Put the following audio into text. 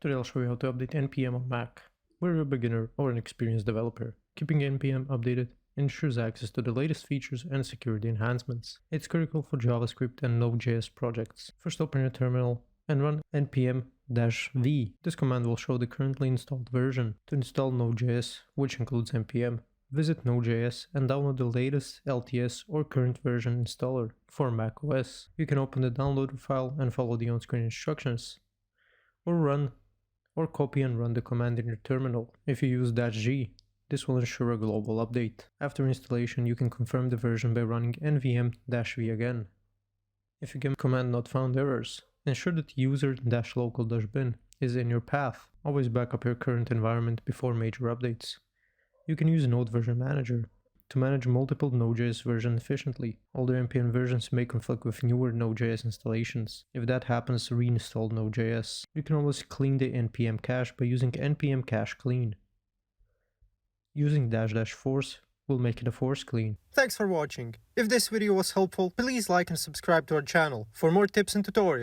Today I'll show you how to update NPM on Mac. Whether you're a beginner or an experienced developer, keeping NPM updated ensures access to the latest features and security enhancements. It's critical for JavaScript and Node.js projects. First, open your terminal and run npm-v. This command will show the currently installed version. To install Node.js, which includes npm, visit Node.js and download the latest LTS or current version installer for macOS. You can open the downloader file and follow the on-screen instructions, or copy and run the command in your terminal. If you use -g, this will ensure a global update. After installation, you can confirm the version by running nvm-v again. If you get command not found errors, ensure that user-local-bin is in your path. Always back up your current environment before major updates. You can use Node Version Manager to manage multiple Node.js versions efficiently. Older npm versions may conflict with newer Node.js installations. If that happens, reinstall Node.js. You can always clean the npm cache by using npm cache clean. Using --force will make it a force clean. Thanks for watching. If this video was helpful, please like and subscribe to our channel for more tips and tutorials.